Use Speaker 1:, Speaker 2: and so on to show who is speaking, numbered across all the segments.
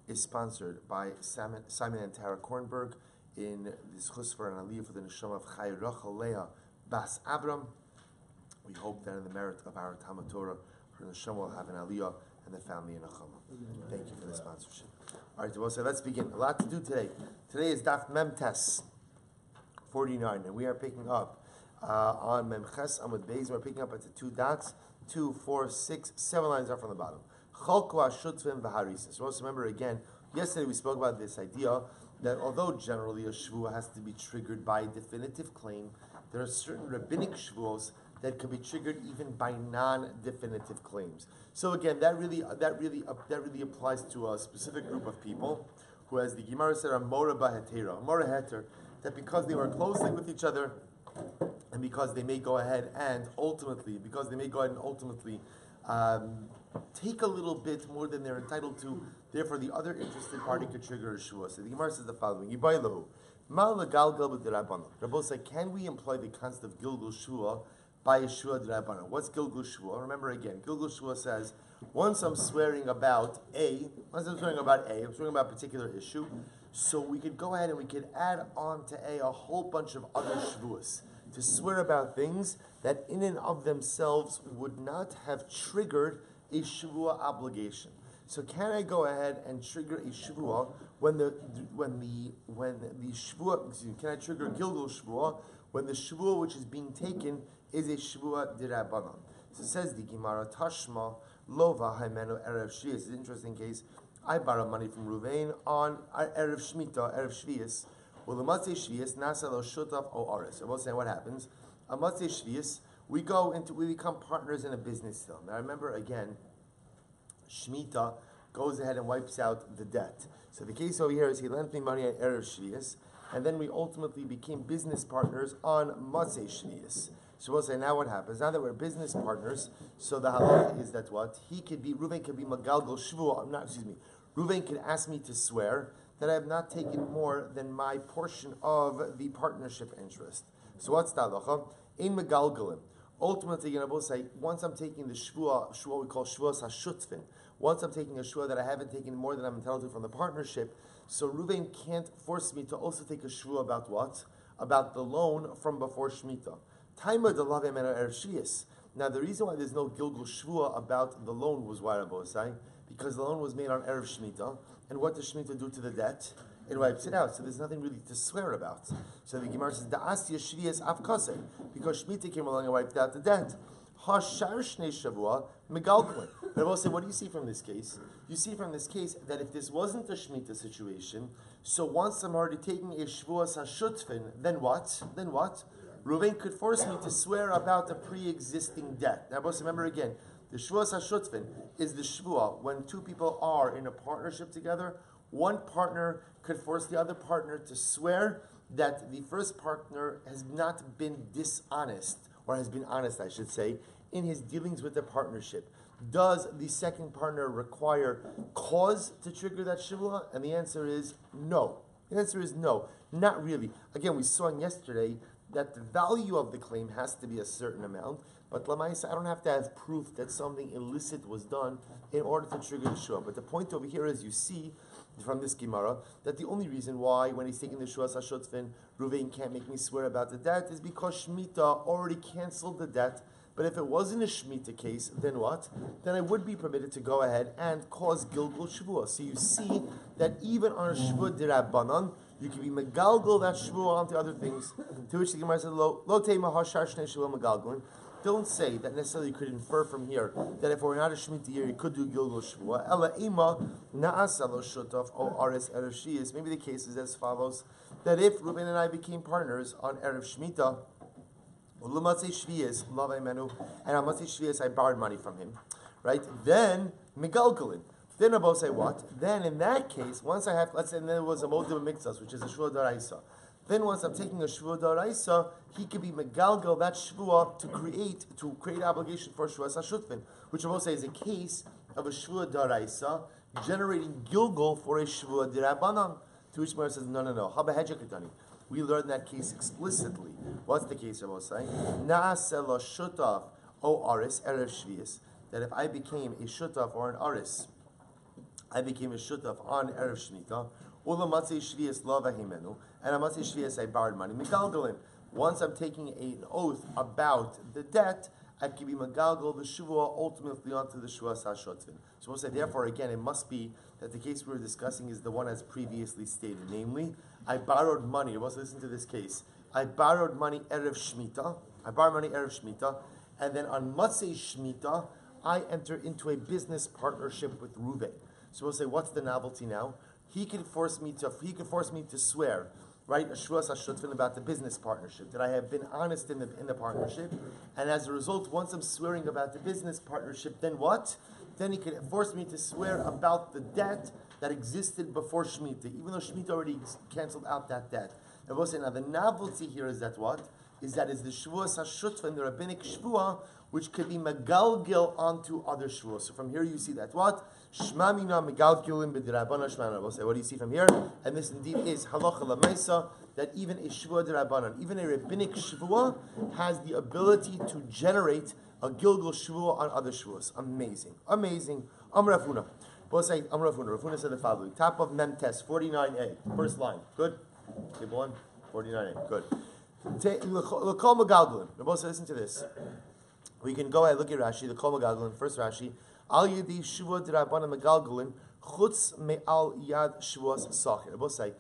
Speaker 1: is sponsored by Simon and Tara Kornberg in this chusfer and aliyah for the neshama of Chai Rachel Leah Bas Abram. We hope that in the merit of our Talmud Torah, her neshama will have an aliyah and the family in a chama. Thank you for the sponsorship. All right, so let's begin. A lot to do today. Today is Daf Mem Tes 49, and we are picking up on Mem Ches Amud Beis. We're picking up at the 2 dots, 2, 4, 6, 7 lines up from the bottom. Chalku Ashutvim V'Harisis. So also remember again, yesterday we spoke about this idea that although generally a shvuah has to be triggered by a definitive claim, there are certain rabbinic shvuos that can be triggered even by non-definitive claims. So again, that really applies to a specific group of people who, as the Gemara said, are mora b'hetera, mora heter, that because they were closely with each other, and because they may go ahead and ultimately take a little bit more than they're entitled to, therefore the other interested party could trigger a shvuah. So the Gemara says the following: Rabbi said, can we employ the concept of gilgul shvuah by a shvuah d'Rabbanan? What's gilgul shvuah? Remember again, gilgul shvuah says, once I'm swearing about I'm swearing about a particular issue, so we could go ahead and we could add on to a whole bunch of other shvuahs to swear about things that in and of themselves would not have triggered a shvuah obligation. So can I go ahead and trigger a shvuah when the shvuah? Excuse me, can I trigger gilgul shvuah when the shvuah which is being taken is a shvuah d'Rabbanan? So it says the Gemara Tashma Lova Haimenu Erev Shvius. It's an interesting case. I borrow money from Ruvain on Erev Shmita, Erev Shvius. Well, the Matzei Shvius Nasa Lo Shutaf O Aris. I will say what happens. A Matzei Shvius, we become partners in a business deal. Now remember again, Shemitah goes ahead and wipes out the debt. So the case over here is he lent me money at Erev Shvius, and then we ultimately became business partners on Matzei Shvius. So we'll say, now what happens? Now that we're business partners, so the halacha is that what? Reuven could be Magalgal Shvuah, Reuven could ask me to swear that I have not taken more than my portion of the partnership interest. So what's the halacha? In Megalgalim. Ultimately, you're going to say, once I'm taking the shvuah we call Shevuos HaShutvin, once I'm taking a shvuah that I haven't taken more than I'm entitled to from the partnership, so Reuven can't force me to also take a shvuah about what? About the loan from before Shemitah. Now, the reason why there's no Gilgul Shvuah about the loan was why Rabbi was saying, because the loan was made on Erev Shemitah, and what does Shemitah do to the debt? It wipes it out, so there's nothing really to swear about. So the Gemara says, Da'asya Shvias Avkase, because Shemitah came along and wiped out the debt. Hashar Shnei Shavua Megalgalin. But I will say, what do you see from this case? You see from this case that if this wasn't a Shemitah situation, so once I'm already taking a Shevuos HaShutvin, then what? Reuven could force me to swear about a pre-existing debt. Now, remember again, the Shevuos HaShutvin is the Shvuah when two people are in a partnership together. One partner could force the other partner to swear that the first partner has not been dishonest, or has been honest, I should say, in his dealings with the partnership. Does the second partner require cause to trigger that Shvuah? And the answer is no. The answer is no, not really. Again, we saw yesterday that the value of the claim has to be a certain amount, but Lamaisa, I don't have to have proof that something illicit was done in order to trigger the Shvuah. But the point over here is, you see from this Gemara that the only reason why, when he's taking the Shevuos HaShutvin, Reuven can't make me swear about the debt is because Shemitah already canceled the debt. But if it wasn't a Shemitah case, then what? Then I would be permitted to go ahead and cause Gilgul Shvuah. So you see that even on a Shvuah d'Rabbanan, you can be megalgal that shvuah onto other things. To which the Gemara says, "Lo teima hashar shnei shvuah megalgalin." Don't say that necessarily you could infer from here that if we're not a Shemitah year, you could do Gilgul Shvuah. Ela ima naasa lo shutaf o ares erev shvius. Maybe the case is as follows: that if Reuben and I became partners on erev Shemitah, ulumatzei shvius lavei menu, and on matzei shvius I borrowed money from him, right? Then megalgalin. Then Rabbi say what? Then in that case, once I have, let's say, and then it was a modim mikzas, which is a shvuah d'oraisa. Then once I'm taking a shvuah d'oraisa, he could be megalgal that shvuah to create obligation for shvuah hashutvin, which Rabbi say is a case of a shvuah d'oraisa generating gilgul for a shvuah d'Rabbanan. To which Gemara says, no. Habahedjakatani. We learned that case explicitly. What's the case Rabbi saying? Naaseh lo shutaf o aris erev shvius. That if I became a shutaf or an aris I became a shutaf on Erev Shemitah. Ula matzei Shevuos lo v'himenu, and a matzei Shevuos I borrowed money. Megalgalin. Once I'm taking an oath about the debt, I can be megalgal the Shevuah ultimately onto the Shevuos HaShotvin. So we'll say, therefore, again, it must be that the case we were discussing is the one as previously stated. Namely, I borrowed money. Let's listen to this case. I borrowed money Erev Shemitah. And then on Matzei Shemitah, I enter into a business partnership with Reuven. So we'll say, what's the novelty now? He could force me to swear, right, a Shevuos HaShotvin about the business partnership, that I have been honest in the partnership, and as a result, once I'm swearing about the business partnership, then what? Then he could force me to swear about the debt that existed before Shemitah, even though Shemitah already canceled out that debt. And we'll say, now the novelty here is that what? Is that is the Shevuos HaShotvin, the rabbinic Shvuah, which could be megalgil onto other Shevuos. So from here you see that what? Shma mina megalgilin b'dirabana shmana. We'll say, what do you see from here? And this indeed is halacha l'maisa, that even a Shvuah d'Rabbanan, even a rabbinic Shvuah, has the ability to generate a Gilgal Shvuah on other Shvuos. Amazing. Rav Huna. We'll say, Rav Huna. Rav Huna said the following. Top of Memtes, 49a. First line. Good? Table 1, 49a. Good. L'kol megalgalin. We'll say, listen to this. We can go ahead, look at Rashi, the Kol Megalgalin, first Rashi. Al yedi Shevuah d'Rabbanan megalgalin, chutz me'al yad Shevuos sachir. We'll say,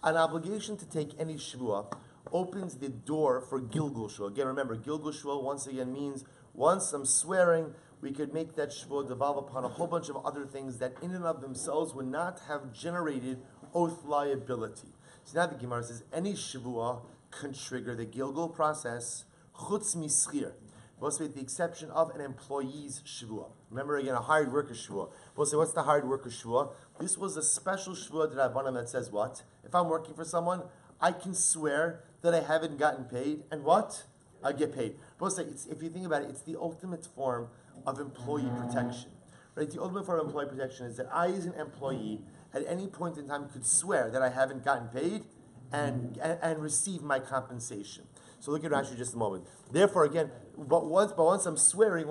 Speaker 1: an obligation to take any Shevuah opens the door for Gilgal Shevuah. Again, remember, Gilgal Shevuah once again means, once I'm swearing, we could make that Shevuah devolve upon a whole bunch of other things that in and of themselves would not have generated oath liability. So now the Gemara says, any Shevuah can trigger the Gilgal process, chutz mischir. With the exception of an employee's Shevuah. Remember again, a hired worker Shevuah. We'll say, what's the hired worker Shevuah? This was a special Shevuah d'Rabbanan that says what? If I'm working for someone, I can swear that I haven't gotten paid, and what? I get paid. We'll say, if you think about it, it's the ultimate form of employee protection. Right? The ultimate form of employee protection is that I, as an employee, at any point in time could swear that I haven't gotten paid and receive my compensation. So look at Rashi just a moment. Therefore, again, but once I'm swearing,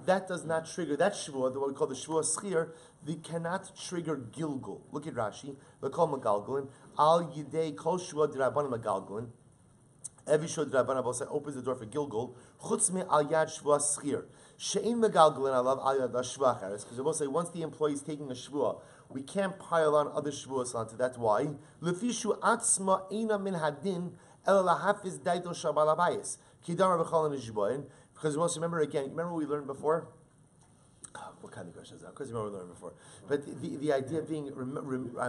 Speaker 1: that does not trigger that Shevuah, what we call the Shevuah Schir, they cannot trigger Gilgal. Look at Rashi. L'kol megalgalin, al yidei kol Shevuah d'Rabbanan megalgalin. Every Shevuah d'Rabbanan opens the door for Gilgal. Chutz me al yad Shevuah Schir. She'ein megalgalin alav al yad Shevuah Cheres. Because we'll say once the employee is taking a Shevuah, we can't pile on other Shevuahs onto that. Why? Lefishu atzma eina min hadin. Because we also remember we learned before? What kind of question is that? Because remember we learned before. But the idea being,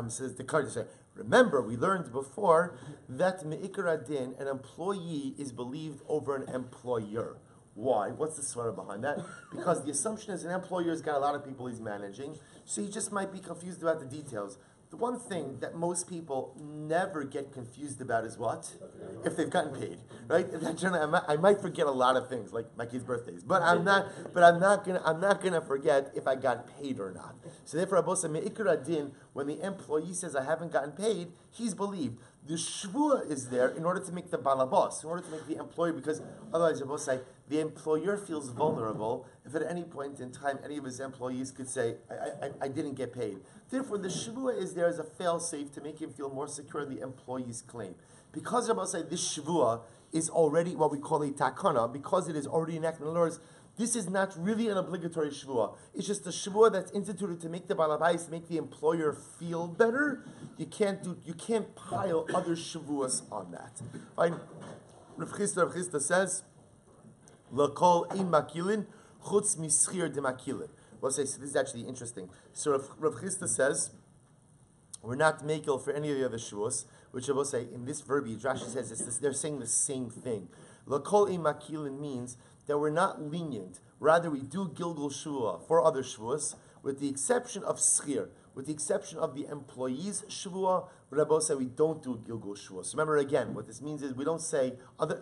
Speaker 1: says the card to say, remember, we learned before that me'ikar adin, an employee is believed over an employer. Why? What's the svara behind that? Because the assumption is an employer's got a lot of people he's managing, so he just might be confused about the details. The one thing that most people never get confused about is what? If they've gotten paid, right? I might forget a lot of things, like my kids' birthdays, but I'm not gonna forget if I got paid or not. So therefore, Abosa me'ikar adin, when the employee says I haven't gotten paid, he's believed. The shvuah is there in order to make the balabos, in order to make the employer, because otherwise, Abosa, the employer feels vulnerable if at any point in time any of his employees could say, I didn't get paid. Therefore, the Shevuah is there as a fail-safe to make him feel more secure in the employee's claim. Because Rabbi said this Shevuah is already what we call a takana, because it is already enacted. In other words, this is not really an obligatory Shevuah. It's just a Shevuah that's instituted to make the balabais, to make the employer feel better. You can't pile other Shevuahs on that. Fine. Rav Chisda says, L'kol in makilin, chutz mischir de makilin. We'll say, so this is actually interesting. So Rav Chisda says, we're not makil for any of the other Shevuos, which I will say, in this verbiage, Rashi says, they're saying the same thing. L'kol in makilin means that we're not lenient. Rather, we do Gilgal Shevuah for other Shevuos, with the exception of Schir, with the exception of the employee's Shevuah, Rabbi said we don't do Gilgal Shevuah. So remember again, what this means is we don't say,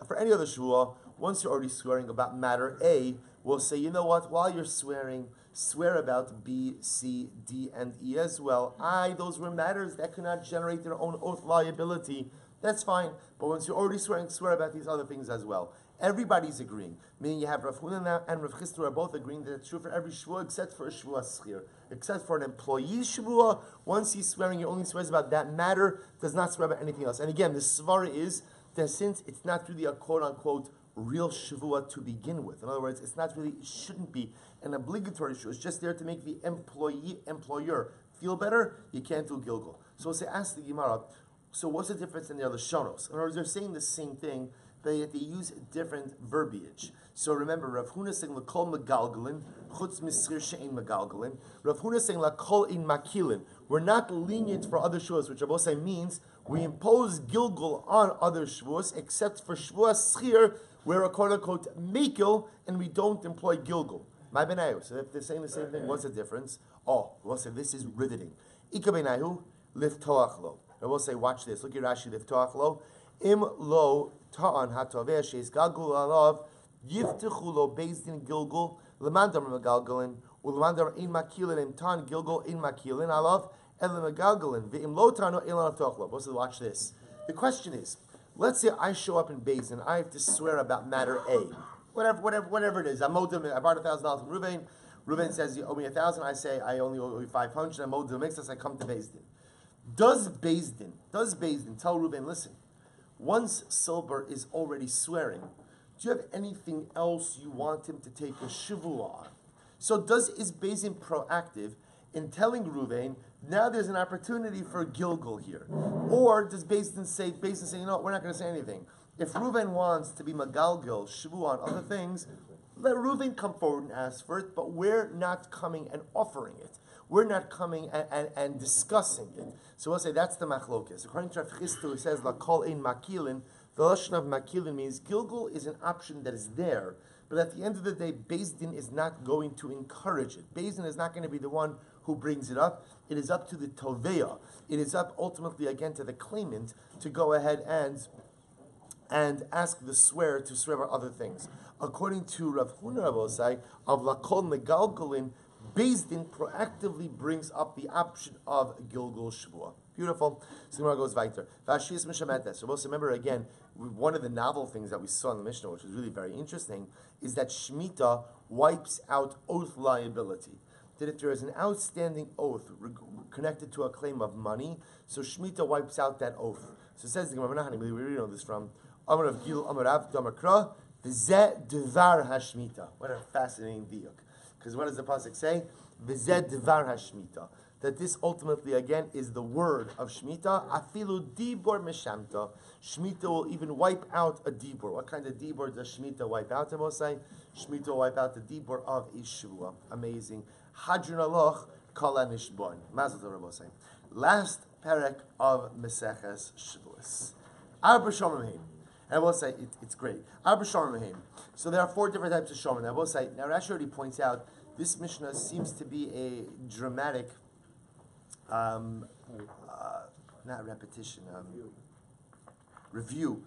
Speaker 1: for any other Shevuah, once you're already swearing about matter A, we'll say, you know what, while you're swearing, swear about B, C, D, and E as well. Those were matters that could not generate their own oath liability. That's fine. But once you're already swearing, swear about these other things as well. Everybody's agreeing. Meaning you have Rav Huna and Rav Chisda are both agreeing that it's true for every Shevuah except for a Shevuah Schir. Except for an employee's Shevuah, once he's swearing, he only swears about that matter, does not swear about anything else. And again, the svara is that since it's not really a quote-unquote real Shevuah to begin with, in other words, it's not really, it shouldn't be an obligatory Shevuah, it's just there to make the employer feel better, you can't do Gilgul. So we'll say, ask the Gemara, so what's the difference in their Lashonos? In other words, they're saying the same thing, but yet they use different verbiage. So remember, Rav Huna saying L'kol Megalgalin, Chutz Misir She'ein Megalgalin. Rav Huna saying L'kol In Makilin. We're not lenient for other Shavuos, which Rabbi means we impose Gilgul on other Shavuos, except for Shavuos Schir, we're a quote-unquote Mekil, and we don't employ Gilgul. My benayu. So if they're saying the same thing, what's the difference? Oh, we'll say this is riveting. Ika benayu liftoach lo. And we'll say, watch this. Look at Rashi liftoach lo. Im lo ta'an hatoveh sheis galgul alav yiftechu lo bezdin gilgul lemandam megalgalin ulemandam in makilin im tan gilgul in makilin alav el megalgalin ve'im lo tano ilan liftoach lo. We'll say, watch this. The question is, let's say I show up in Beis and I have to swear about matter A. Whatever it is. I borrowed $1,000 from Reuven. Reuven says, you owe me 1,000. I say, I only owe you 500. I'm owed the mixus. I come to Beis Din. Does Beis Din tell Reuven, listen, once Silber is already swearing, do you have anything else you want him to take a Shevuah on? So is Beis Din proactive in telling Reuven, now there's an opportunity for Gilgul here? Or does Beis Din say, you know what, we're not going to say anything. If Reuven wants to be Magalgil, Shevuah, on other things, let Reuven come forward and ask for it, but we're not coming and offering it. We're not coming and discussing it. So we'll say that's the machlokes. According to Rav Chisda, it says, L'kol ein makilin. The lashon of makilin means Gilgul is an option that is there, but at the end of the day, Beis Din is not going to encourage it. Beis Din is not going to be the one who brings it up. It is up to the Toveya. It is up ultimately again to the claimant to go ahead and ask the swearer to swear about other things. According to Rav Huna Rabosai, of L'kol Megalgalin, Beis Din proactively brings up the option of Gilgul Shevuah. Beautiful. So Gemara goes weiter. Vashis Mishametes. So also remember again, one of the novel things that we saw in the Mishnah, which was really very interesting, is that Shemitah wipes out oath liability. That if there is an outstanding oath connected to a claim of money, so Shemitah wipes out that oath. So it says the Gemara, we really know this from Amar of Gil, Amar Av, Damakra, V'zeh Devar HaShemitah. What a fascinating diuk. Because what does the pasuk say? V'zeh Devar HaShemitah. That this ultimately, again, is the word of Shemitah. Afilu Dibor Meshamta. Shemitah will even wipe out a Dibor. What kind of Dibor does Shemitah wipe out, Mosai? Shemitah will wipe out the Dibor of a Shevuah. Amazing. Hadron Aloch Kala Nishbon. Mazel Tov, Mosai. Last parak of Meseches Shevuos. Arba Shomrim. And I will say, it's great. Arba Shomrim. So there are 4 different types of Shomrim. I will say, now Rashi already points out, this Mishnah seems to be a dramatic, not repetition, review.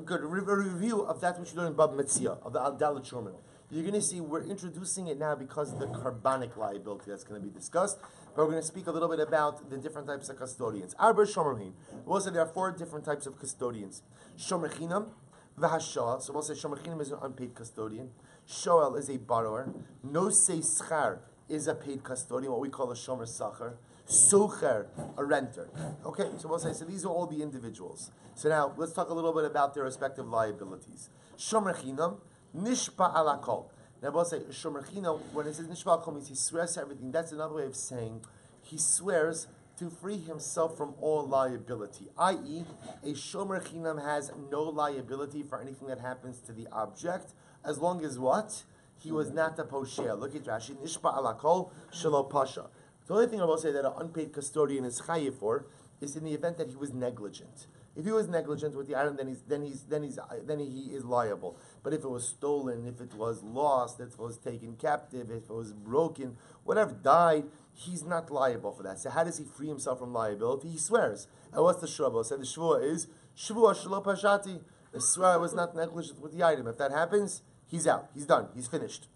Speaker 1: Good, review of that which you learned in Bab Metzia, of the Dalet Shomrim. You're going to see we're introducing it now because of the carbonic liability that's going to be discussed. But we're going to speak a little bit about the different types of custodians. Arba Shomerhin. We'll say there are 4 different types of custodians. Shomerchinam, V'hashah. So we'll say Shomerchinam is an unpaid custodian. Shoel is a borrower. Nosei Schar is a paid custodian, what we call a Shomer Sachar. Socher, a renter. Okay, so we'll say, so these are all the individuals. So now, let's talk a little bit about their respective liabilities. Shomerchinam, Nishpa alakol. Now, we'll say Shomer Chino. When it says Nishpa alakol, means he swears to everything. That's another way of saying he swears to free himself from all liability. I.e., a Shomer Chinam has no liability for anything that happens to the object, as long as what? He was not a poshea. Look at Rashi. Nishpa alakol shelo pasha. The only thing I will say that an unpaid custodian is chayiv for is in the event that he was negligent. If he was negligent with the item, then he is liable. But if it was stolen, if it was lost, if it was taken captive, if it was broken, whatever died, he's not liable for that. So how does he free himself from liability? He swears. And what's the shvuah? So the shvuah is shvuah shelo pashati. I swear I was not negligent with the item. If that happens, he's out. He's done. He's finished.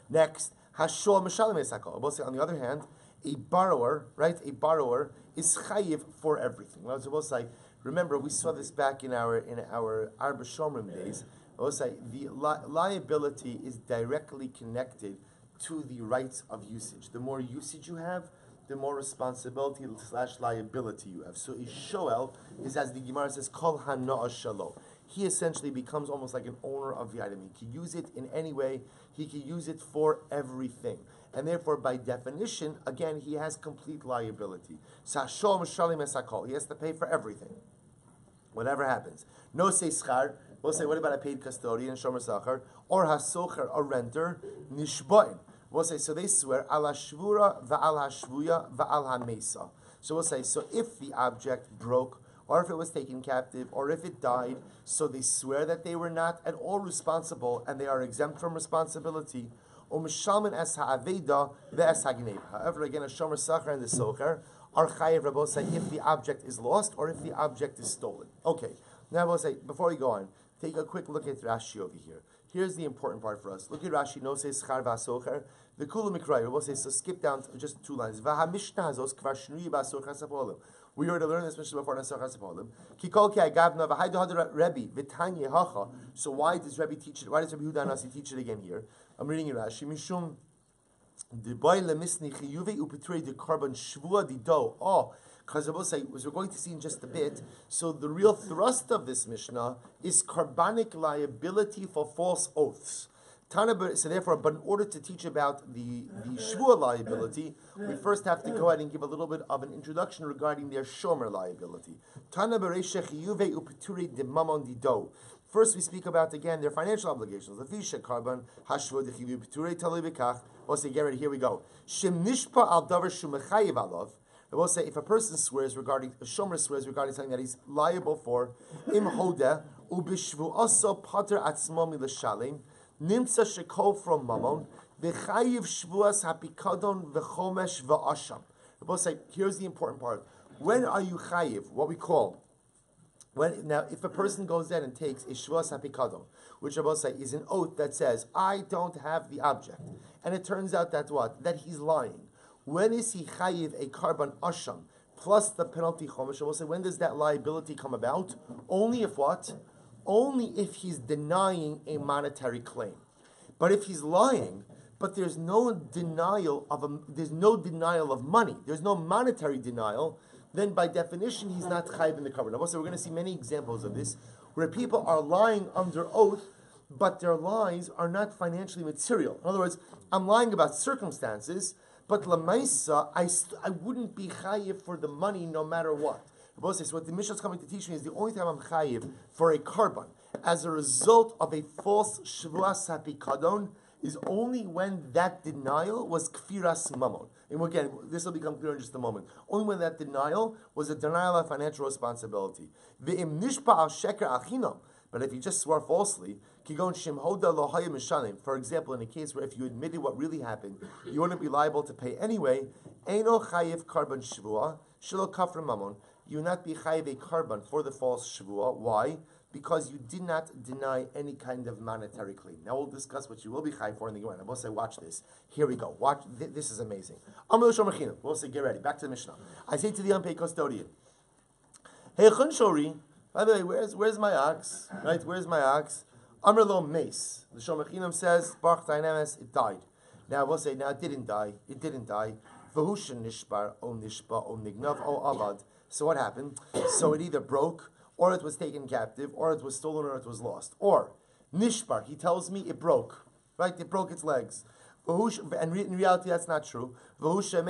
Speaker 1: Next, hashol mishalim esakol. On the other hand, a borrower, right? A borrower is chayiv for everything. Remember, we saw this back in our Arba Shomrim days. The liability is directly connected to the rights of usage. The more usage you have, the more responsibility / liability you have. So a shoel is, as the Gemara says, kol hana'a shalo. He essentially becomes almost like an owner of the item. He can use it in any way. He can use it for everything. And therefore, by definition, again, he has complete liability. So hashol mishalim es hakol. He has to pay for everything. Whatever happens. No say schar. We'll say, what about a paid custodian, shomer sachar, or hasocher, a renter, nishboin. We'll say, so they swear, ala shvura, va'al hashvuya, va'al hamesa. So we'll say, so if the object broke, or if it was taken captive, or if it died, so they swear that they were not at all responsible, and they are exempt from responsibility. U'mishalmin es ha'aveda, ve'es ha'gnev. However, again, a shomer sachar and the socher are chayev, Rabbi say, if the object is lost, or if the object is stolen. Okay, now we'll say, before we go on, take a quick look at Rashi over here. Here's the important part for us. Look at Rashi. No says schar v'asocher. The kula mikray. We'll say, so skip down to just 2 lines. V'ha mishnah hazos kvar shnui b'asocher sapolim. We already learned this mishnah before in Asocher sapolim. Kikol ki agavna v'haydu hadra Rabbi v'tanya hacha. So why does Rabbi teach it? Why does Rabbi Yehuda Nasi teach it again here? I'm reading in Rashi. Mishum the boy lemisni chiyuve upetrei the carbon shvua di do. Oh. Because we're going to see in just a bit, so the real thrust of this Mishnah is carbonic liability for false oaths. So therefore, but in order to teach about the Shvuah liability, we first have to go ahead and give a little bit of an introduction regarding their Shomer liability. First, we speak about, again, their financial obligations. We'll say, get ready, here we go. I will say, if a person swears regarding, a shomer swears regarding something that he's liable for, im hodeh ubishvu also pater atzmo milashalim nimtza shekol from mamon v'chayiv shvuas hapikadon v'chomesh v'asham. I will say, here's the important part. When are you chayiv? What we call now, if a person goes in and takes a shvuas hapikadon, which I will say is an oath that says, I don't have the object, and it turns out that what? That he's lying. When is he chayiv a carbon asham plus the penalty chomesh? We'll say, when does that liability come about? Only if what? Only if he's denying a monetary claim. But if he's lying, but there's no denial of money, there's no monetary denial, then by definition he's not chayiv in the carbon. Also, we're going to see many examples of this where people are lying under oath, but their lies are not financially material. In other words, I'm lying about circumstances, but lamaisa, I wouldn't be chayiv for the money no matter what. So what the Mishnah is coming to teach me is the only time I'm chayiv for a carbon as a result of a false shvuas hapikadon is only when that denial was kfiras mamon. And again, this will become clear in just a moment. Only when that denial was a denial of financial responsibility. Ve'im nishpa al sheker achinam. But if you just swore falsely, for example, in a case where if you admitted what really happened, you wouldn't be liable to pay anyway, you will not be chayiv a carbon for the false shvuah. Why? Because you did not deny any kind of monetary claim. Now we'll discuss what you will be chayiv for in the Gemara. We'll say, watch this. Here we go. Watch. This is amazing. We'll say, get ready. Back to the Mishnah. I say to the unpaid custodian, hey, Chunshori, by the way, where's my ox? Right? Where's my ox? Amr lo mace. The Shomer Chinam says, Baruch Dynamis, it died. Now we'll say, now it didn't die. It didn't die. V'hushin nishbar, o nishba, o nignav, o avad. So what happened? So it either broke, or it was taken captive, or it was stolen, or it was lost. Or, nishbar, he tells me it broke. Right? It broke its legs. And in reality, that's not true. But in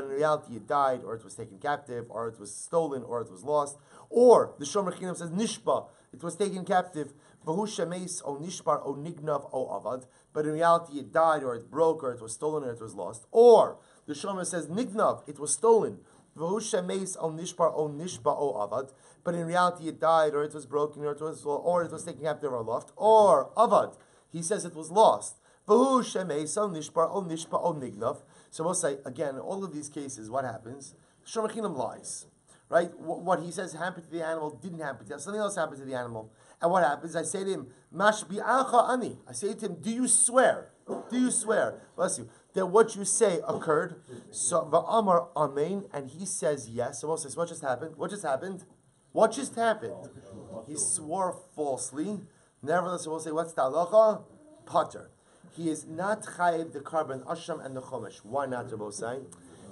Speaker 1: reality, it died, or it was taken captive, or it was stolen, or it was lost. Or the Shomer Chinam says nishpa, it was taken captive. But in reality, it died, or it broke, or it was stolen, or it was lost. Or the Shomer says nignav, it was stolen. But in reality, it died, or it was broken, or it was taken captive, or lost. Or avad, he says it was lost. So we'll say, again, in all of these cases, what happens? Shomer Chinam lies. Right? What he says happened to the animal didn't happen to him. Something else happened to the animal. And what happens? I say to him, Mashbi'acha ani. I say to him, do you swear? Do you swear? Bless you. That what you say occurred. So va'amar amen. And he says yes. So we'll say, so what just happened? What just happened? What just happened? He swore falsely. Nevertheless, we'll say, what's the halacha? Pater. he is not chayiv the carbon asham and the chomesh. Why not, Rabbi Osai?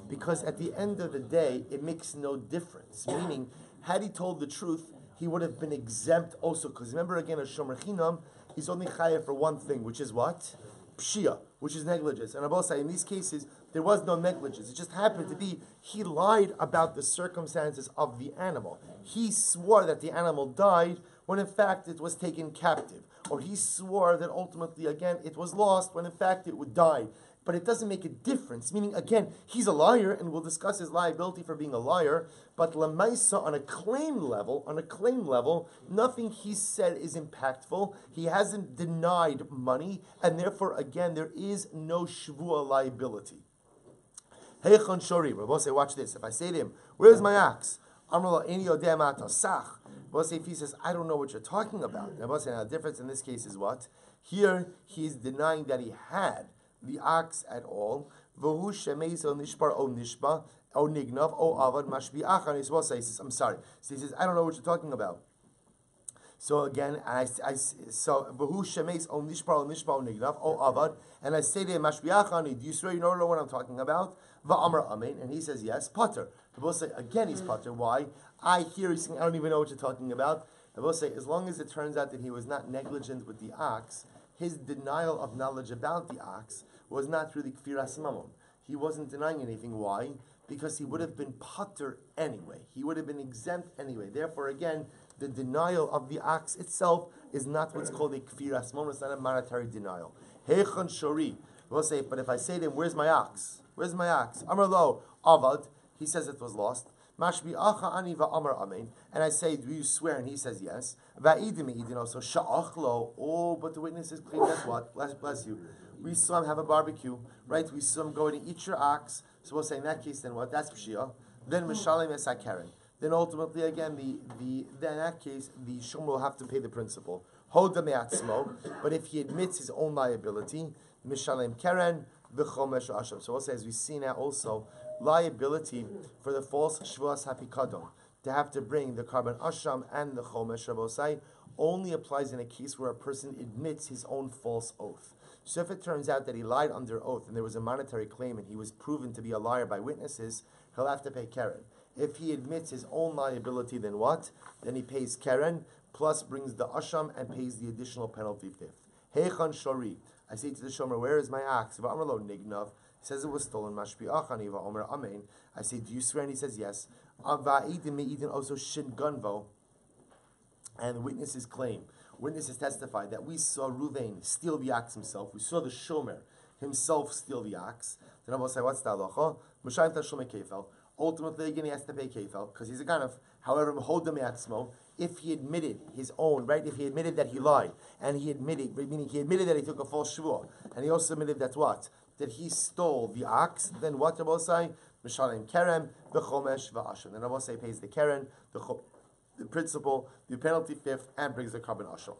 Speaker 1: Because at the end of the day, it makes no difference. Meaning, had he told the truth, he would have been exempt also. Because remember again, a shomer chinam, he's only chayiv for one thing, which is what? Pshia, which is negligence. And Rabbi Osai, in these cases, there was no negligence. It just happened to be he lied about the circumstances of the animal. He swore that the animal died when in fact it was taken captive. Or he swore that ultimately, again, it was lost when in fact it would die. But it doesn't make a difference. Meaning, again, he's a liar, and we'll discuss his liability for being a liar. But lamaisa, on a claim level, nothing he said is impactful. He hasn't denied money, and therefore, again, there is no shvua liability. Heichon shori. Rabbi say, watch this. If I say to him, "Where's my ox?" Amrullah eni yodeh ma tasach. Rabbi say, if he says, "I don't know what you're talking about." Rabbi say, now the difference in this case is what? Here, he is denying that he had the ox at all. V'hu shemeis o nishbar o nishba o nignav o avad mashbiach. And he says, "I'm sorry." So he says, "I don't know what you're talking about." So again, so v'hu shemeis o nishbar o nishba o nignav o avad, and I say to him, "Mashbiach ani, do you swear you don't know what I'm talking about?" Va'amar amen, and he says, "Yes." Pater. The boss say again, he's pater. Why? I hear he's saying, "I don't even know what you're talking about." The boss say, as long as it turns out that he was not negligent with the ox, his denial of knowledge about the ox was not really kfiras mamon. He wasn't denying anything. Why? Because he would have been pater anyway. He would have been exempt anyway. Therefore, again, the denial of the ox itself is not what's called a kfiras mamon. It's not a monetary denial. Heichon shori. We'll say, but if I say to him, "Where's my ox? Where's my ox?" Amar lo avad. He says it was lost. Mashbi acha ani va'amar amen. And I say, "Do you swear?" And he says yes. Va'idim idino. So sha'ach lo. Oh, but the witnesses claim. Guess what? Bless you. We saw him have a barbecue, right? We saw him go to eat your ox. So we'll say in that case, then what? That's pshia. Then mishalim esakeren. Then ultimately, again, then in that case, the shomer will have to pay the principal. Hoda me'atzmo. But if he admits his own liability, mishalim keren v'chomesh asham. So we'll say, as we see now also, liability for the false Shevuos hapikadon, to have to bring the carbon asham and the chomesh rabosai, only applies in a case where a person admits his own false oath. So if it turns out that he lied under oath and there was a monetary claim and he was proven to be a liar by witnesses, he'll have to pay keren. If he admits his own liability, then what? Then he pays keren, plus brings the asham and pays the additional penalty fifth. Heichon shori. I say to the shomer, "Where is my ox?" V'amar nignav. He says it was stolen. Mashbiach ani va'omer amen. I say, "Do you swear?" And he says yes. Va'idim me'idin also shin gunvo. And witnesses claim, witnesses testify that we saw Ruvain steal the ox himself. We saw the shomer himself steal the ox. Then I will say, what's the halacha? Mushayim tashlum kefel. Ultimately, again, he has to pay kefel because he's a ganav. However, if he admitted his own, right? If he admitted that he lied, and he admitted, meaning he admitted that he took a false shvuah, and he also admitted that what? That he stole the ox, then what Rabbi say? Mishalim kerem, v'chomesh v'asham. Then Rabbi say pays the keren, the principal, the penalty fifth, and brings the carbon asham.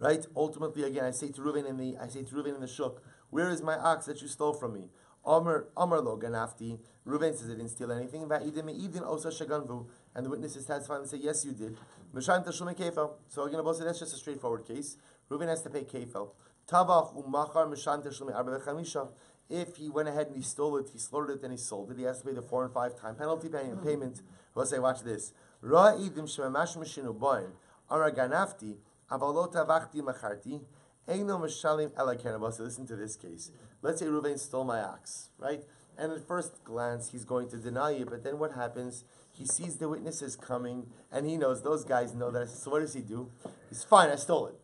Speaker 1: Right? Ultimately, again, I say to Reuven in the shuk, "Where is my ox that you stole from me?" Amar lo ganafti. Reuven says, "I didn't steal anything." Va'idin osa shaganvu, and the witnesses testify and say, "Yes, you did." M'shayim tashlum kefel. So again, Rabbi say that's just a straightforward case. Reuven has to pay kefel. Tavach umachar m'shayim tashlum arba v'chamisha. If he went ahead and he stole it, he slaughtered it, and he sold it, he has to pay the 4 and 5 time penalty payment. We'll say, watch this. Ra'idim shemamash mishinu boin amar ganafti avalot avachti macharti eino mishalim elaken. So listen to this case. Let's say Reuven stole my ox, right? And at first glance, he's going to deny it, but then what happens? He sees the witnesses coming, and he knows, those guys know that. So what does he do? He's fine, I stole it,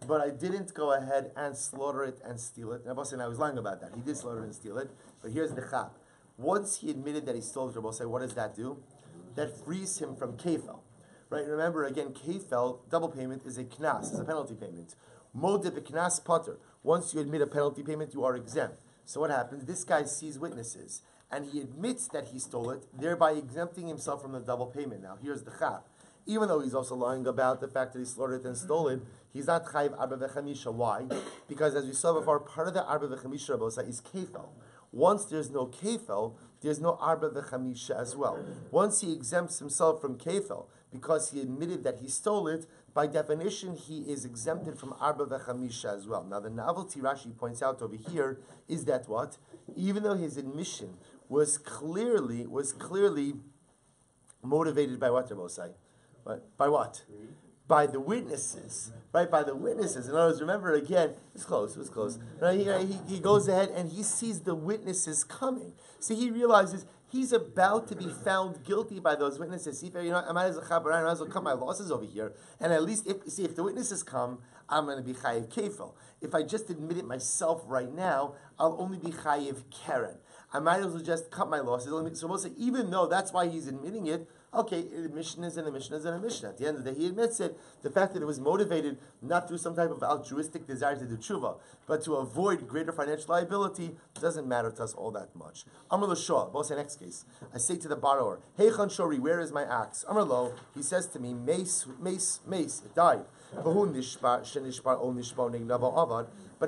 Speaker 1: but I didn't go ahead and slaughter it and steal it. And Rabbi said, I was lying about that. He did slaughter it and steal it, but here's the chap. Once he admitted that he stole it, Rabbi said, what does that do? That frees him from kefel. Right? Remember, again, kefel, double payment, is a knas, is a penalty payment. Modib knas potter. Once you admit a penalty payment, you are exempt. So what happens? This guy sees witnesses, and he admits that he stole it, thereby exempting himself from the double payment. Now, here's the chap. Even though he's also lying about the fact that he slaughtered it and stole it, he's not chayiv arba v'chamisha. Why? Because as we saw before, part of the arba v'chamisha rabosa is kefel. Once there's no kefel, there's no arba v'chamisha as well. Once he exempts himself from kefel, because he admitted that he stole it, by definition, he is exempted from Arba Vechamisha as well. Now, the novelty Rashi points out over here is that what? Even though his admission was clearly motivated by what, Rabosai? By what? By the witnesses, right? By the witnesses. In other words, remember again, it was close. Right? He goes ahead and he sees the witnesses coming. See, he realizes he's about to be found guilty by those witnesses. See, I might as well cut my losses over here. And at least, if the witnesses come, I'm going to be chayiv kefil. If I just admit it myself right now, I'll only be chayiv keren. I might as well just cut my losses. So we'll say, even though that's why he's admitting it, okay, admission is an admission is an admission. At the end of the day, he admits it. The fact that it was motivated not through some type of altruistic desire to do tshuva, but to avoid greater financial liability, doesn't matter to us all that much. Amar lo shor, both say next case. I say to the borrower, Heichon shori, where is my axe? Amar lo, he says to me, mace, it died. But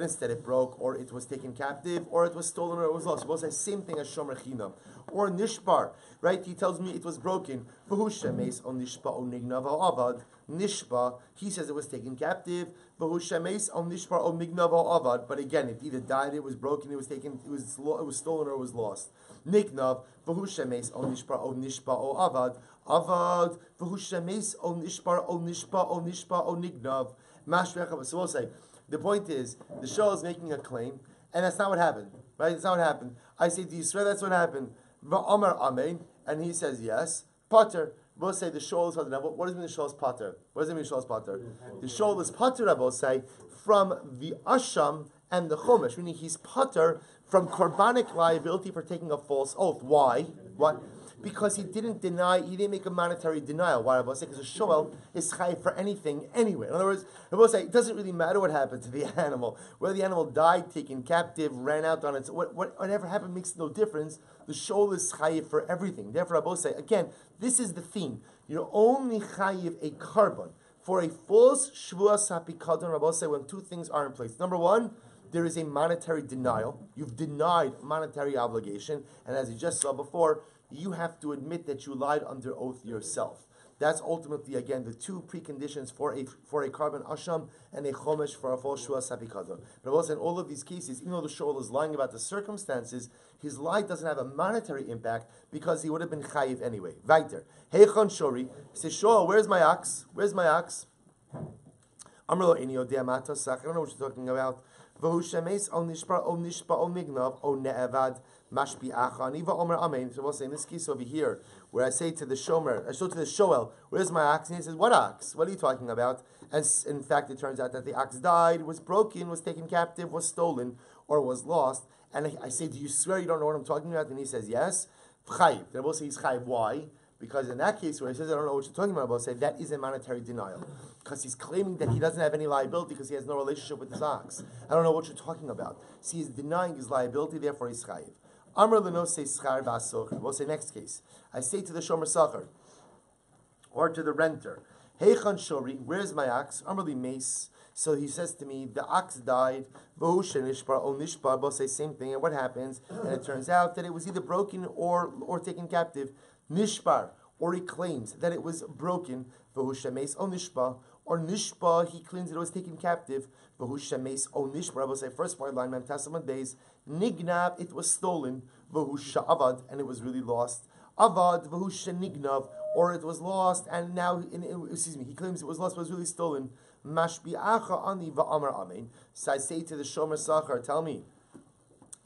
Speaker 1: instead it broke, or it was taken captive, or it was stolen, or it was lost. Both say same thing as shomer chinam. Or nishbar, right? He tells me it was broken. Nishba, he says it was taken captive. But again, it either died, it was broken, it was taken, it was stolen, or it was lost. Niknav, avad, nishbar, so we'll say, the point is, the Shul is making a claim, and that's not what happened, right? That's not what happened. I say, do you swear that's what happened? Va'amar amen, and he says yes. Pater, we'll say the Shul is pater. Now, what does it mean the Shul is pater? What does it mean the Shul is pater? The Shul is pater, I will say, from the asham and the chomesh, meaning he's pater from korbanik liability for taking a false oath. Why? What? Because he didn't make a monetary denial. Why? I will say, because a Shmuel is chayiv for anything, anyway. In other words, I will say, it doesn't really matter what happened to the animal. Whether the animal died, taken captive, ran out on its, whatever happened makes no difference. The Shmuel is chayiv for everything. Therefore, I will say, again, this is the theme. You're only chayiv a carbon for a false Shevuos hapikadon, Rabbi say, when two things are in place. Number one, there is a monetary denial. You've denied monetary obligation, and as you just saw before, you have to admit that you lied under oath yourself. That's ultimately, again, the two preconditions for a carbon asham and a chomesh for a false Shevuos hapikadon. But also in all of these cases, even though the shul is lying about the circumstances, his lie doesn't have a monetary impact because he would have been chayiv anyway. Weiter. Heichon shori. He says, Shul, where's my ox? Where's my ox? Amrlo ini odea matasach. I don't know what you're talking about. V'hu shemes o nishbar o mignav o ne'evad mashpi achan. Iva omer amen. So we'll say in this case over here, where I say to the shomer, I show to the shoel, where's my ox? And he says, what ox? What are you talking about? And in fact, it turns out that the ox died, was broken, was taken captive, was stolen, or was lost. And I say, do you swear you don't know what I'm talking about? And he says, yes. Chayiv. Then we'll say he's chayiv. Why? Because in that case where he says, I don't know what you're talking about, I'll say that is a monetary denial. Because he's claiming that he doesn't have any liability because he has no relationship with his ox. I don't know what you're talking about. See, he's denying his liability, therefore he's chayiv. Amr leno say schar v'asocher. We'll say next case. I say to the shomer sacher, or to the renter, Heichon shori, where's my ox? Amr li mace. So he says to me, the ox died, v'hu shenishbar o nishbar. We'll say same thing, and what happens? And it turns out that it was either broken or taken captive. Nishbar, or he claims that it was broken, v'hu shemes o nishba, or nishba, he claims that it was taken captive, v'hu shemes o nishba. I will say first part line, Mem Testament days, nignav, it was stolen, v'hu sha'avad, and it was really lost. Avad, v'hu shenignav, or it was lost, and now, he claims it was lost, but it was really stolen. Mashbi'acha ani va'amar amen. So I say to the shomer sacher, tell me,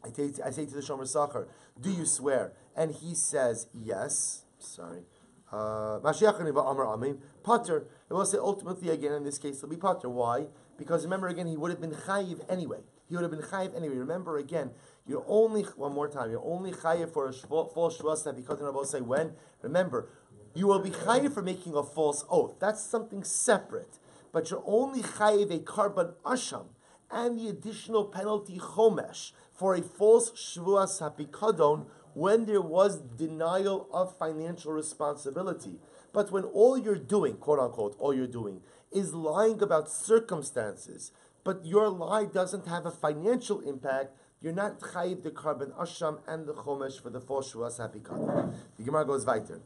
Speaker 1: I say to the shomer sacher, do you swear? And he says yes. Sorry. Mashiachani va'amar amen. Pater. It will say ultimately again in this case it'll be pater. Why? Because remember again he would have been chayiv anyway. Remember again, you're only chayiv for a false shvuas because Rabbi say when. Remember, you will be chayiv for making a false oath. That's something separate. But you're only chayiv a carbon asham and the additional penalty chomesh for a false shvuas hapikadon when there was denial of financial responsibility. But when all you're doing, quote unquote, all you're doing is lying about circumstances, but your lie doesn't have a financial impact, you're not chayiv the carbon asham and the chomesh for the false shvuas hapikadon. The Gemara goes weiter.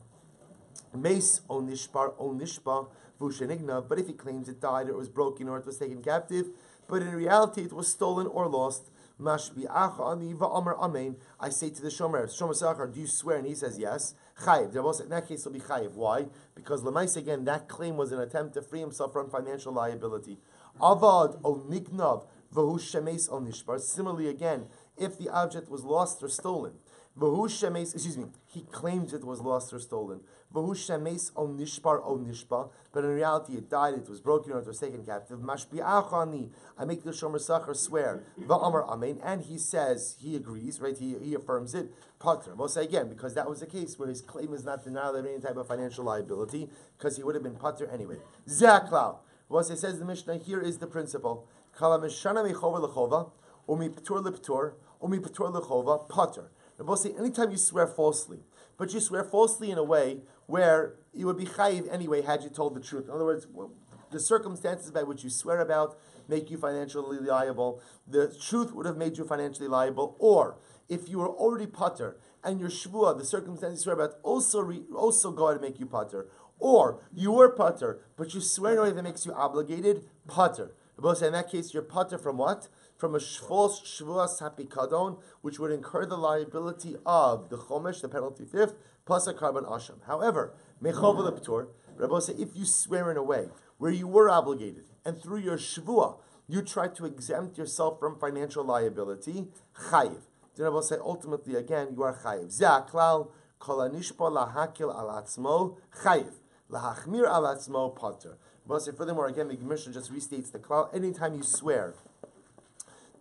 Speaker 1: Mace on nishbar on nishba vushenigna. But if he claims it died, or it was broken, or it was taken captive, but in reality it was stolen or lost, mashbi acha ani va'amar amen. I say to the shomer sachar, do you swear? And he says yes. Chayiv. In that case, he'll be chayiv. Why? Because lemais again, that claim was an attempt to free himself from financial liability. Avad o nignav v'hu shemes on nishbar. Similarly, again, if the object was lost or stolen. V'hu shemes, he claims it was lost or stolen. V'hu shemes on nishbar o nishba, but in reality it died, it was broken, or it was taken captive. Mashbi'achani, I make the shomer sachar swear. Va'amar amen, and he says, he agrees, right? He affirms it. Pater. We'll say again, because that was the case where his claim is not denial of any type of financial liability, because he would have been pater anyway. Zaklau. Well, it says the Mishnah, here is the principle. Kala mishana mechova lechova, umi p'tur lep'tur, umi p'tur lechova, pater. We'll say anytime you swear falsely, but you swear falsely in a way where you would be chayiv anyway had you told the truth. In other words, the circumstances by which you swear about make you financially liable. The truth would have made you financially liable. Or if you were already pater and your shvuah, the circumstances you swear about also go ahead and make you pater. Or you were pater, but you swear in a way that makes you obligated, pater. In that case, you're pater from what? From a false shvuas hapikadon, which would incur the liability of the chomesh, the penalty fifth, plus a carbon asham. However, mechov leptur, Rabbi say, if you swear in a way where you were obligated, and through your shvuah, you try to exempt yourself from financial liability, chayiv. Then Rabbi say, ultimately, again, you are chayiv. Ze'aklal, kol anishpa lahakil al atzmo, chayiv. Lahachmir al atzmo, pater. Rabbi say, furthermore, again, the Mishnah just restates the klal. Anytime you swear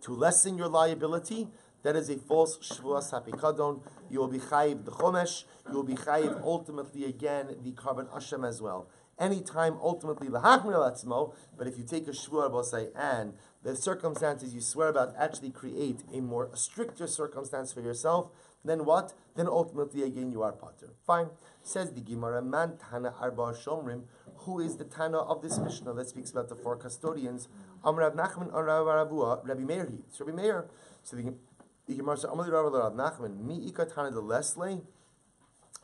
Speaker 1: to lessen your liability, that is a false shvuas hapikadon. You will be chayiv the chomesh. You will be chayiv ultimately again the carbon asham as well. Anytime ultimately lahachmir latzmo, but if you take a shvuah say and the circumstances you swear about actually create a stricter circumstance for yourself, then what? Then ultimately again you are pater. Fine. Says the Gemara, man tana arba shomrim. Who is the tana of this Mishnah that speaks about the four custodians? Amar Rav Nachman or Rabbi Meir. It's Rabbi Meir. So the Gemara says, Amar Rav Nachman, mi ika tana de lesle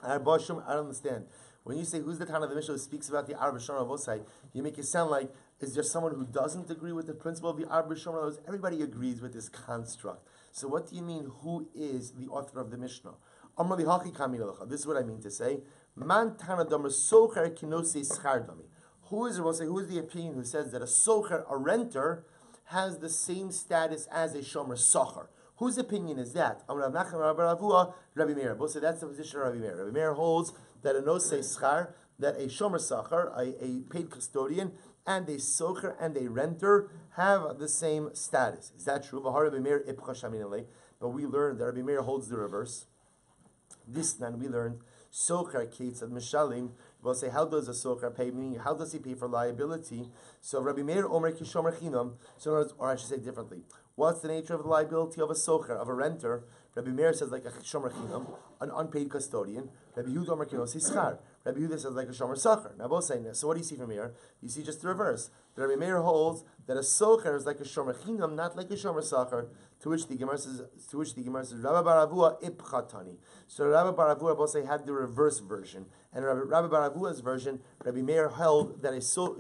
Speaker 1: arba shom. I don't understand. When you say who's the tana of the Mishnah that speaks about the arba shom, you make it sound like is there someone who doesn't agree with the principle of the arba shom? Everybody agrees with this construct. So what do you mean? Who is the author of the Mishnah? This is what I mean to say. Man tana damer socher kinose schar dami. Who is the opinion who says that a socher, a renter, has the same status as a shomer socher? Whose opinion is that? Rabbi Meir. So that's the position of Rabbi Meir. Rabbi Meir holds that a nose schar, that a shomer socher, a paid custodian, and a socher and a renter have the same status. Is that true? But we learned that Rabbi Meir holds the reverse. This then we learned socher kates of mishalim. We'll say, how does a socher pay? Meaning, how does he pay for liability? So Rabbi Meir omer kishomer chinam. So, or I should say differently. What's the nature of the liability of a socher, of a renter? Rabbi Meir says like a shomer chinam, an unpaid custodian. Rabbi Yehuda omer kinos schar. Rabbi Yehuda says like a shomer socher. Now both saying this. So what do you see from here? You see just the reverse. The Rabbi Meir holds that a socher is like a shomer chinam, not like a shomer socher. To which the Gemara says, Rabbi Baravua ipchatani. So Rabbi Baravua both say had the reverse version, and Rabbi Baravua's version, Rabbi Meir held that a socher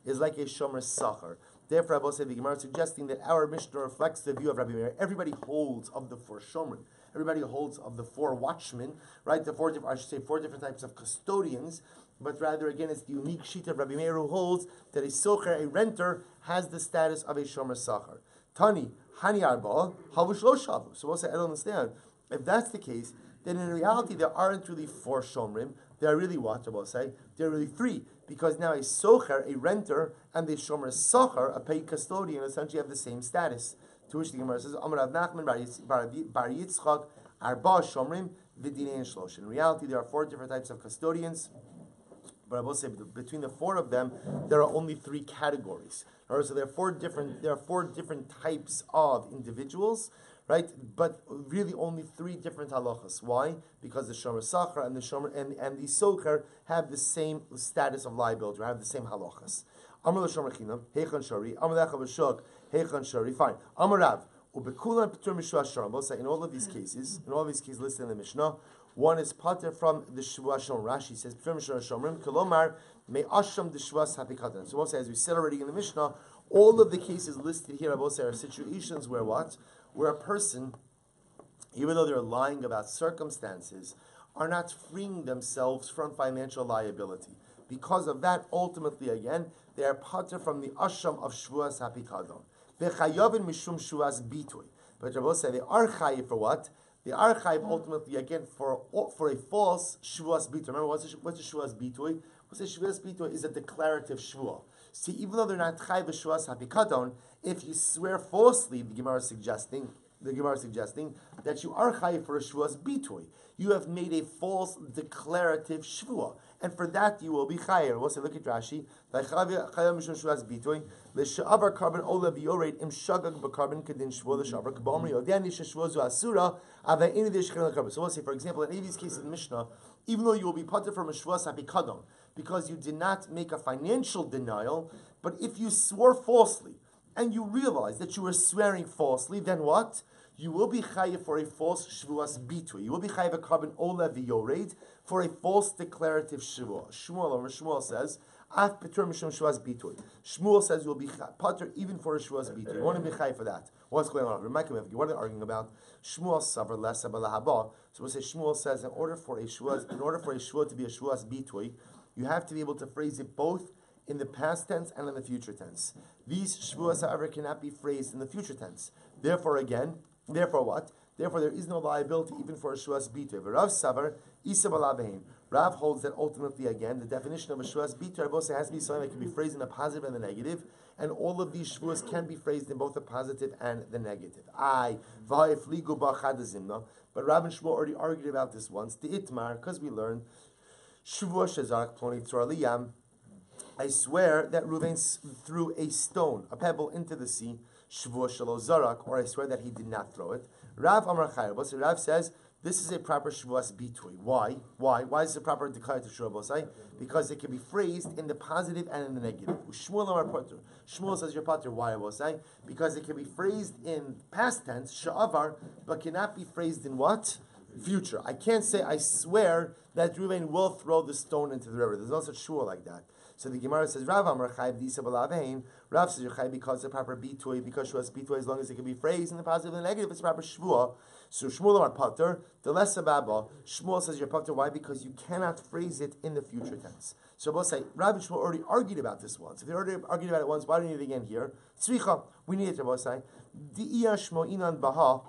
Speaker 1: is like a shomer socher. Therefore, I will say the Gemara is suggesting that our Mishnah reflects the view of Rabbi Meir. Everybody holds of the four shomrim. Everybody holds of the four watchmen, right? Four different types of custodians. But rather, again, it's the unique sheet of Rabbi Meir who holds that a socher, a renter, has the status of a shomer socher. Tani, hani arba, havush lo shavu. So we'll say, I don't understand. If that's the case, then in reality, there aren't really four shomrim. There are really what, I will say? There are really three. Because now a socher, a renter, and a shomer socher, a paid custodian, essentially have the same status. To which the Gemara says, Amar Rav Nachman bar Yitzchak, arba shomrim, v'dinei shlosh. In reality, there are four different types of custodians. But I will say between the four of them, there are only three categories. Right, so there are four different types of individuals, right? But really only three different halachas. Why? Because the shomer sacher and the shomer and the socher have the same status of liability, or have the same halachas. Amar l'shomer chinam heichan shari, amar lecha b'shok heichan shari. Fine. Amar Rav ubekulan p'tur mishua sharam. Both say in all of these cases listed in the Mishnah, One is pater from the Shevuos Shomrim. Rashi says, Kolomar me asham the Shevuos hapikatan. So we'll say, as we said already in the Mishnah, all of the cases listed here, I will say, are situations where what? Where a person, even though they're lying about circumstances, are not freeing themselves from financial liability. Because of that, ultimately, again, they are pater from the asham of Shevuos hapikadon. V'chayavin mishum Shevuos bitoy. But Rabbi say they are chayiv for what? They are chayiv ultimately again for a false Shevuos bitoy. Remember what's a Shevuos bitoy? What's a Shevuos bitoy is a declarative shvuah. See, even though they're not chayiv Shevuos hapikadon, if you swear falsely, the Gemara is suggesting that you are chayiv for a Shevuos bitoy. You have made a false declarative shvuah, and for that you will be chayiv. We'll say, look at Rashi. L'sha'avar carbon ola v'yored im shagag b'carbon kedin shvuah l'sha'avar k'ba'omri odeni sheshvuah zu asura ava'ini d'yishchin l'carbon. So we'll say, for example, in any of these cases in the Mishnah, even though you will be pater from a Shevuos hapikadon, because you did not make a financial denial, but if you swore falsely, and you realize that you were swearing falsely, then what? You will be chayiv for a false Shevuos bitoy. You will be chayiv a carbon ola v'yored for a false declarative shvuah. Shmuel says, af petur mishum Shevuos bitoy. Shmuel says you will be pater even for a Shevuos bitoy. You want to be chayiv for that. What's going on? What are they arguing about? Shmuel savar less haba. So we'll say Shmuel says in order for a shvuah to be a Shevuos bitoy, you have to be able to phrase it both in the past tense and in the future tense. These shvuos, however, cannot be phrased in the future tense. Therefore what? Therefore, there is no liability even for a Shevuos bitoy. Rav savar isa balavein. Rav holds that ultimately, again, the definition of a Shevuos bitoy has to be something that can be phrased in the positive and the negative, and all of these shvuos can be phrased in both the positive and the negative. But Rav and Shmuel already argued about this once. The itmar, because we learned Shevuos shezarak ploni tzor liyam. I swear that Reuven threw a stone, a pebble, into the sea. Shevuos shelo zarak, or I swear that he did not throw it. Rav Amar Chayr. So Rav says this is a proper Shevuos bitoy. Why? Why is it a proper declarative Shevuos? Because it can be phrased in the positive and in the negative. Shmuel Amar Pater. Shmuel says you're Pater. Why? Because it can be phrased in past tense, sha'avar, but cannot be phrased in what? Future. I can't say I swear that Reuven will throw the stone into the river. There's no such shua like that. So the Gemara says, Rav Amar Chayv Disa B'Lavein. Rav says you're Chayv because it's a proper bitoy, because Shevuos bitoy, as long as it can be phrased in the positive and the negative, it's a proper shvuah. So Shmuel Amar Pater, the less Baba. Shmuel says you're Pater. Why? Because you cannot phrase it in the future tense. So both say Rav and Shmuel already argued about this once. If they already argued about it once, why do you need it again here? Tzricha, we need it to both say Di'iyah Shmo Inan Baha.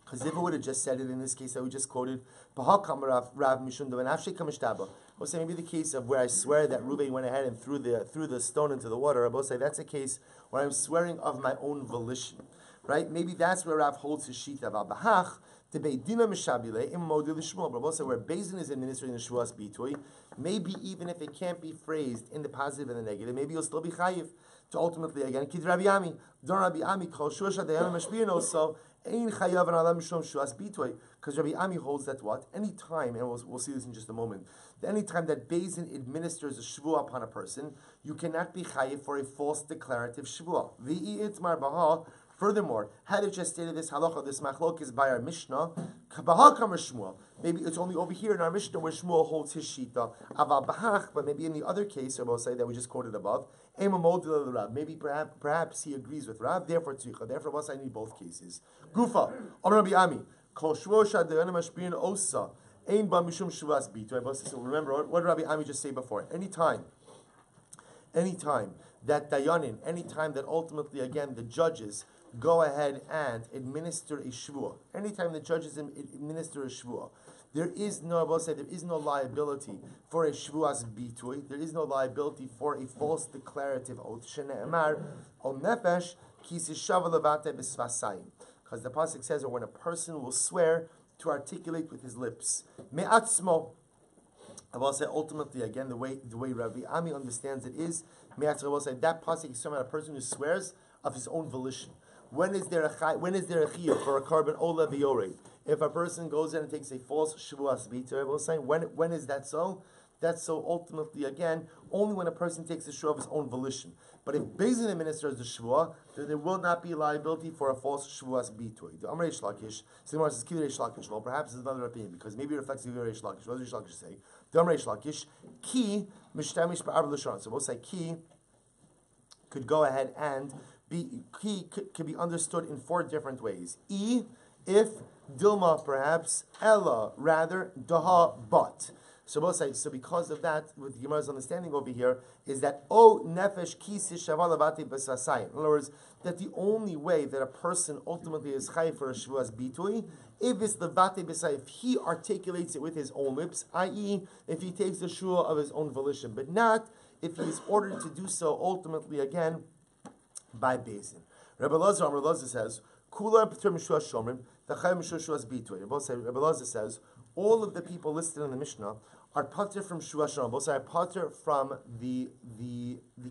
Speaker 1: Because if it would have just said it in this case that we just quoted, Rav Mishum Devanafshe Kamishtaba. We'll say maybe the case of where I swear that Reuven went ahead and threw the stone into the water. I will say that's a case where I'm swearing of my own volition, right? Maybe that's where Rav holds his sheet of Abahach. But where Bezin is administering the Shevuos bitoy, maybe even if it can't be phrased in the positive and the negative, maybe you'll still be chayiv to ultimately again. Kid Rabbi Ami, Don Rabbi Ami, Kol Shusha Dayan Mashbirin also. Because Rabbi Ami holds that what? Any time, and we'll see this in just a moment, that any time that Bezin administers a shvuah upon a person, you cannot be chayiv for a false declarative shvuah. Furthermore, had it just stated this halacha, this machlok is by our Mishnah, maybe it's only over here in our Mishnah where Shmuel holds his shita, but maybe in the other case, I will say that we just quoted above, maybe perhaps he agrees with Rav, therefore I need both cases. Gufa, Rabbi Ami, Kol Shvosha De'ana Mashbirin Osa, Ein Ba Mishum Shevuos bitoy. So remember, what did Rabbi Ami just say before? Anytime that Dayanin, anytime that ultimately, again, the judges go ahead and administer a shvuah, anytime the judges administer a shvuah, there is no liability for a shvuas bitoy. There is no liability for a false declarative oath. Shene'emar ol nefesh ki sishava levate b'svasayim. Because the pasuk says that when a person will swear to articulate with his lips, me'atzmo. I will say ultimately again the way Rabbi Ami understands it is me'atzmo. I will say that pasuk is talking about a person who swears of his own volition. When is there a chiyuv for a carbon ola v'yorei? If a person goes in and takes a false Shevuos bitoy, I will say when is that so? That's so ultimately again only when a person takes the shua of his own volition. But if Beis administers the shua, then there will not be liability for a false shuas bitui. The Amrei Shlakish, Silber says Ki Reish Lakish. Well, perhaps it's another opinion because maybe it reflects the Reish Lakish. What does Reish Lakish say? The Amrei Shlakish, Ki mishtamish ba'arv l'shon. So we'll say Ki could go ahead and could be understood in 4 different ways. If Dilma perhaps, Ella rather, Daha but. So both sides. So because of that, with Gemara's understanding over here is that nefesh kisi shavalabati b'sasayim. In other words, that the only way that a person ultimately is chay for a shvuas bitui, if it's levate b'sayim, if he articulates it with his own lips, i.e., if he takes the shua of his own volition, but not if he is ordered to do so ultimately again by Beis Din. Rabbi Lazar says, "Kula b'ter mishua shomrim, v'chay mishua shuas bitui." Rabbi Lazar says, all of the people listed in the Mishnah are pater from shua shomrim. Both are pater from the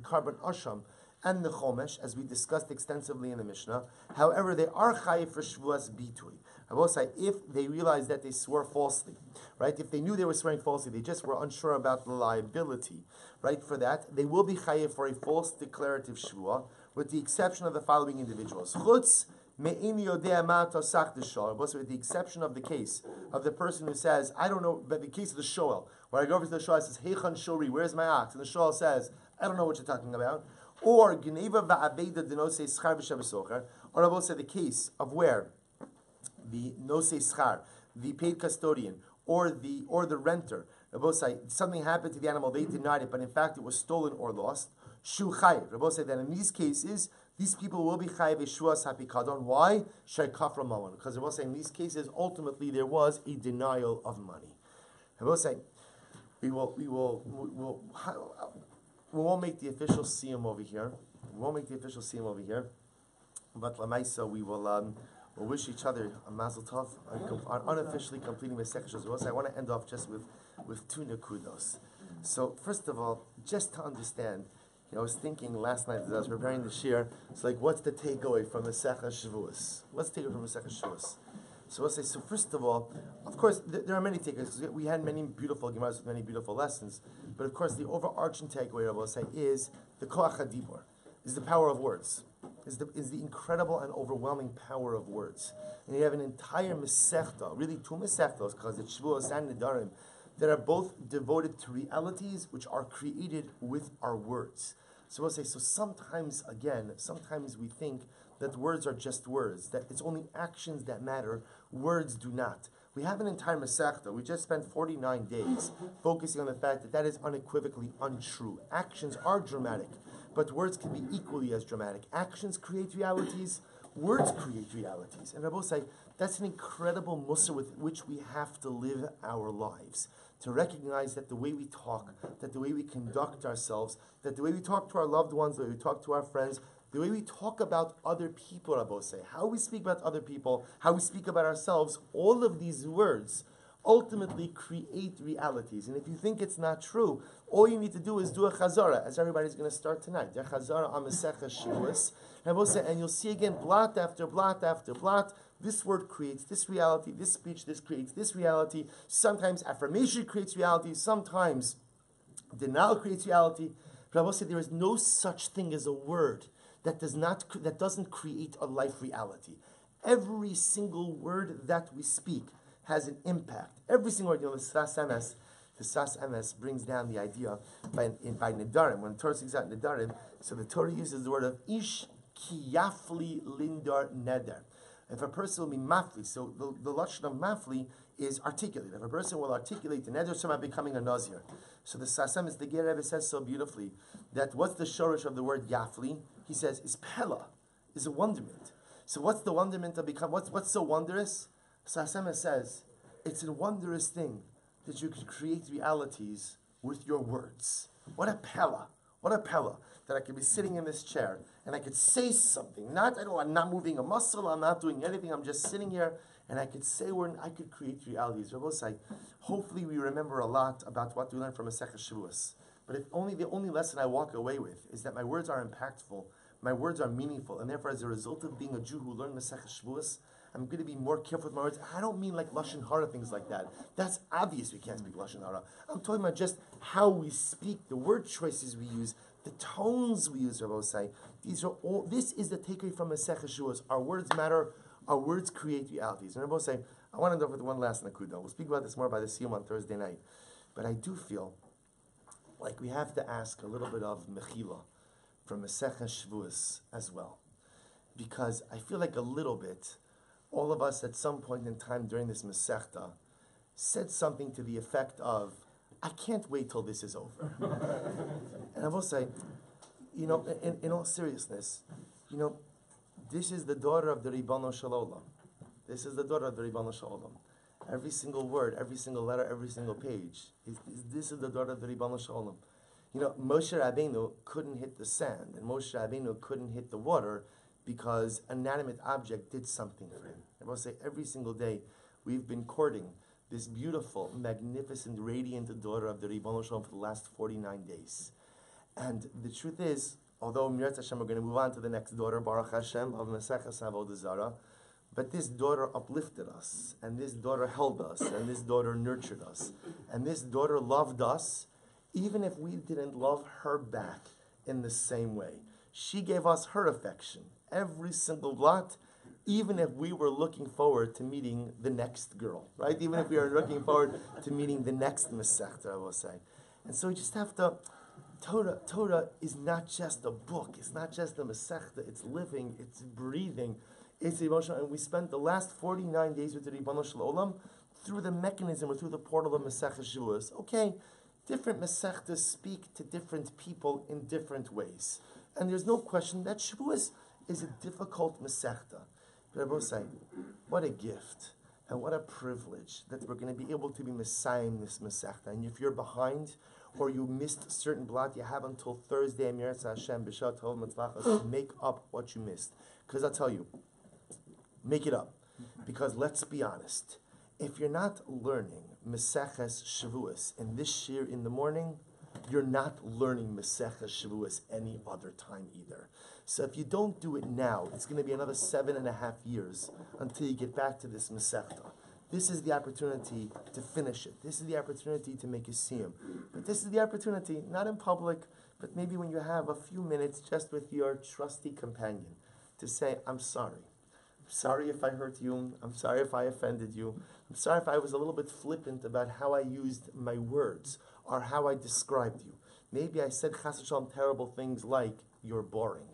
Speaker 1: carbon asham and the chomesh, as we discussed extensively in the Mishnah. However, they are chayiv for shvuas bitui. Both if they realized that they swore falsely, right? If they knew they were swearing falsely, they just were unsure about the liability, right? For that, they will be chayiv for a false declarative shvua, with the exception of the following individuals. Chutz me'in yodea ma tosach d'shol. With the exception of the case of the person who says, I don't know, but the case of the shoel, where I go over to the shoel, it says, Heichan shori, where's my ox? And the shoel says, I don't know what you're talking about. Or Geneva va'aveda denose schar v'shabesocher. Or I will say the case of where the nose schar, the paid custodian, or the renter, both say something happened to the animal, they denied it, but in fact it was stolen or lost. Shu chayiv. Rabbi said that in these cases, these people will be chayiv shuas hapikadon. Why? Shei kafra mawan. Because Rabbi said in these cases, ultimately there was a denial of money. Rabbi said we won't make the official siyum over here. We won't make the official siyum over here. But lamaisa, we will we'll wish each other a mazel tov on unofficially completing the section. So I want to end off just with 2 nekudos. So first of all, just to understand, I was thinking last night as I was preparing the shir, it's like, what's the takeaway from the Sefer Shevuos? What's the takeaway from the Sefer Shevuos? So I'll say, so first of all, of course, there are many takeaways, because we had many beautiful Gemaras with many beautiful lessons, but of course the overarching takeaway, I will say, is the Koach HaDibur, is the power of words, is the incredible and overwhelming power of words. And you have an entire Masechta, really 2 Masechtos, because it's Shevuos and Nedarim, that are both devoted to realities which are created with our words. So we'll say, so sometimes we think that words are just words, that it's only actions that matter, words do not. We have an entire Masechta. We just spent 49 days focusing on the fact that that is unequivocally untrue. Actions are dramatic, but words can be equally as dramatic. Actions create realities, words create realities. And Rabbi say, that's an incredible mussar with which we have to live our lives. To recognize that the way we talk, that the way we conduct ourselves, that the way we talk to our loved ones, the way we talk to our friends, the way we talk about other people, Rabbi say, how we speak about other people, how we speak about ourselves, all of these words ultimately create realities. And if you think it's not true, all you need to do is do a chazara, as everybody's going to start tonight. The chazara on Masechah Shevuos, and you'll see again, blot after blot after blot, this word creates this reality, this speech, this creates this reality. Sometimes affirmation creates reality, sometimes denial creates reality. Rabbi said there is no such thing as a word that doesn't create a life reality. Every single word that we speak has an impact. Every single word, the Sas Emes brings down the idea by Nedarim. When the Torah speaks out Nedarim, so the Torah uses the word of Ish Kiyafli Lindar Neder. If a person will be mafli, so the lashon of mafli is articulate. If a person will articulate the neder, so becoming a nazir. So the Sasem is the Ger Rebbe says so beautifully that what's the shorish of the word yafli? He says is pella, is a wonderment. So what's the wonderment of become? What's so wondrous? Sasem says it's a wondrous thing that you can create realities with your words. What a pella! What a pella that I could be sitting in this chair and I could say something. I'm not moving a muscle. I'm not doing anything. I'm just sitting here and I could say word. I could create realities. Rabbi say, hopefully we remember a lot about what we learned from Masechah Shevuos. But the only lesson I walk away with is that my words are impactful, my words are meaningful, and therefore, as a result of being a Jew who learned Masechah Shevuos, I'm going to be more careful with my words. I don't mean like Lashon Hara, things like that. That's obvious we can't speak Lashon Hara. I'm talking about just how we speak, the word choices we use, the tones we use, Rabbi say. This is the takeaway from Masechah Shevuos. Our words matter. Our words create realities. And Rabbi say, I want to end up with one last nakuda. We'll speak about this more by the Siyum on Thursday night. But I do feel like we have to ask a little bit of mechila from Masechah Shevuos as well. Because I feel like a little bit, all of us at some point in time during this Masechta said something to the effect of, I can't wait till this is over. And I will say, in all seriousness, this is the daughter of the Ribono Shel Olam. This is the daughter of the Ribono Shel Olam. Every single word, every single letter, every single page. This is the daughter of the Ribono Shel Olam. Moshe Rabbeinu couldn't hit the sand, and Moshe Rabbeinu couldn't hit the water because an inanimate object did something for him. I will say every single day we've been courting this beautiful, magnificent, radiant daughter of the Ribono Shel Olam for the last 49 days. And the truth is, although Mirat Hashem, we're going to move on to the next daughter, Baruch Hashem, of Masechas Avodah Zarah, but this daughter uplifted us, and this daughter held us, and this daughter nurtured us, and this daughter loved us, even if we didn't love her back in the same way. She gave us her affection, every single lot, even if we were looking forward to meeting the next girl, right? Even if we were looking forward to meeting the next Masechta, I will say. And so we just have to, Torah is not just a book, it's not just a Masechta, it's living, it's breathing, it's emotional. And we spent the last 49 days with the Ribono Shel Olam through the mechanism or through the portal of Masechah Shevuos. Okay, different Masechtas speak to different people in different ways. And there's no question that Shevuos is a difficult Masechta. But I will say, what a gift and what a privilege that we're going to be able to be Messiah in this Masechta. And if you're behind or you missed certain blot, you have until Thursday, Amirat Hashem, B'Shat Tov Mitzvachas, to make up what you missed. Because I'll tell you, make it up. Because let's be honest, if you're not learning Maseches Shevuos in this shir in the morning, you're not learning Maseches Shevuos any other time either. So if you don't do it now, it's going to be another 7.5 years until you get back to this Masechta. This is the opportunity to finish it. This is the opportunity to make a siyum. But this is the opportunity, not in public, but maybe when you have a few minutes just with your trusty companion, to say, I'm sorry. I'm sorry if I hurt you. I'm sorry if I offended you. I'm sorry if I was a little bit flippant about how I used my words or how I described you. Maybe I said chas v'shalom terrible things like, you're boring.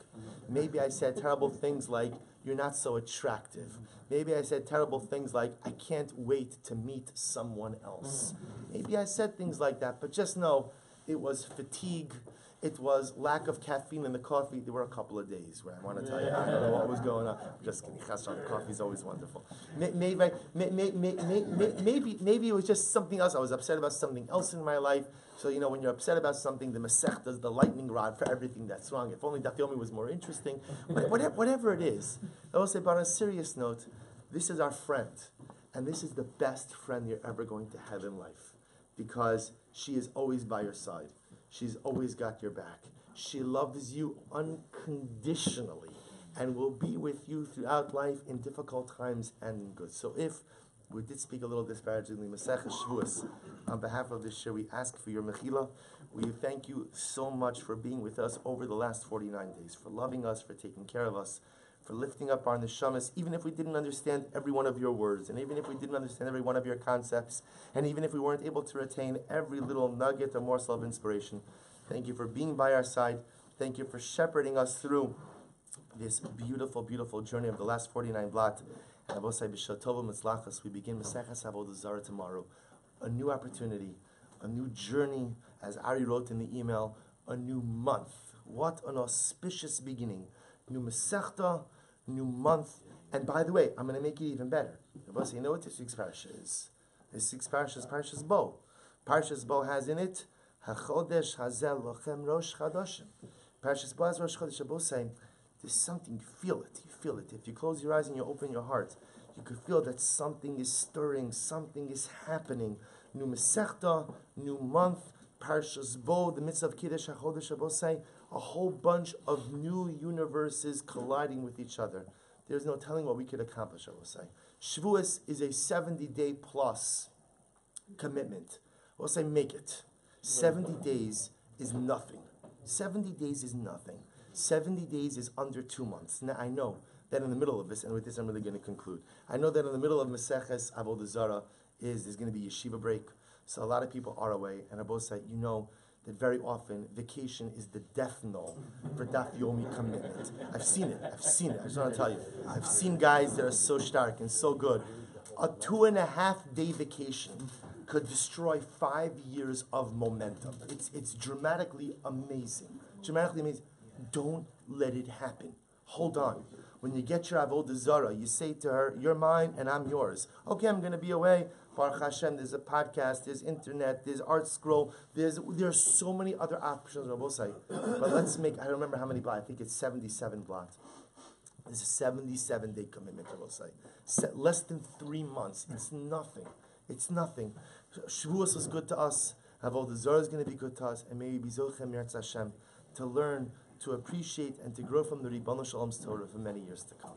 Speaker 1: Maybe I said terrible things like, you're not so attractive. Maybe I said terrible things like, I can't wait to meet someone else. Maybe I said things like that, but just know it was fatigue. It was lack of caffeine in the coffee. There were a couple of days where I want to tell you, I don't know what was going on. I'm just kidding. The coffee is always wonderful. Maybe it was just something else. I was upset about something else in my life. So, when you're upset about something, the Masechta is the lightning rod for everything that's wrong. If only Daf Yomi was more interesting. Whatever it is. I will say, but on a serious note, this is our friend. And this is the best friend you're ever going to have in life. Because she is always by your side. She's always got your back. She loves you unconditionally and will be with you throughout life in difficult times and in good. So if we did speak a little disparagingly, Masechah Shevuos, on behalf of this year, we ask for your mechila. We thank you so much for being with us over the last 49 days, for loving us, for taking care of us, for lifting up our neshamas, even if we didn't understand every one of your words, and even if we didn't understand every one of your concepts, and even if we weren't able to retain every little nugget or morsel of inspiration. Thank you for being by our side. Thank you for shepherding us through this beautiful, beautiful journey of the last 49 blot. And I will say, B'Shatova Mitzlachas, we begin Masechas Avodah Zarah tomorrow. A new opportunity, a new journey, as Ari wrote in the email, a new month. What an auspicious beginning. New Masechta, new month. And by the way, I'm going to make it even better. You know what this week's parasha is? This week's parasha is Parshas Bo. Parshas Bo has in it, HaChodesh Hazel Lochem Rosh Chadoshim. Parshas Bo has Rosh Chodesh. Bo saying, there's something, you feel it. You feel it. If you close your eyes and you open your heart, you could feel that something is stirring, something is happening. New Masechta, new month, Parshas Bo, the midst of Kiddush HaChodesh. Bo saying, a whole bunch of new universes colliding with each other. there's no telling what we could accomplish, I will say. Shevuos is a 70-day plus commitment. We'll say make it. 70 days is nothing. 70 days is nothing. 70 days is under 2 months. Now, I know that in the middle of this, and with this I'm really going to conclude, I know that in the middle of Maseches Avodah Zarah there's going to be yeshiva break, so a lot of people are away, and I both say, you know that very often vacation is the death knell for Daf Yomi commitment. I've seen it. I just want to tell you. I've seen guys that are so stark and so good. A 2.5 day vacation could destroy 5 years of momentum. It's dramatically amazing. Dramatically amazing. Don't let it happen. Hold on. When you get your Avodah Zarah, you say to her, you're mine and I'm yours. Okay, I'm going to be away. Baruch Hashem, there's a podcast, there's internet, there's Art Scroll, there's so many other options on both sides. But let's make, I don't remember how many blocks, I think it's 77 blocks. There's a 77-day commitment, I will say. Less than 3 months. It's nothing. It's nothing. Shevuos was good to us. Avodah Zarah is going to be good to us. And maybe Bizochem Yirtz Hashem to learn, to appreciate, and to grow from the Ribbon Shalom's Torah for many years to come.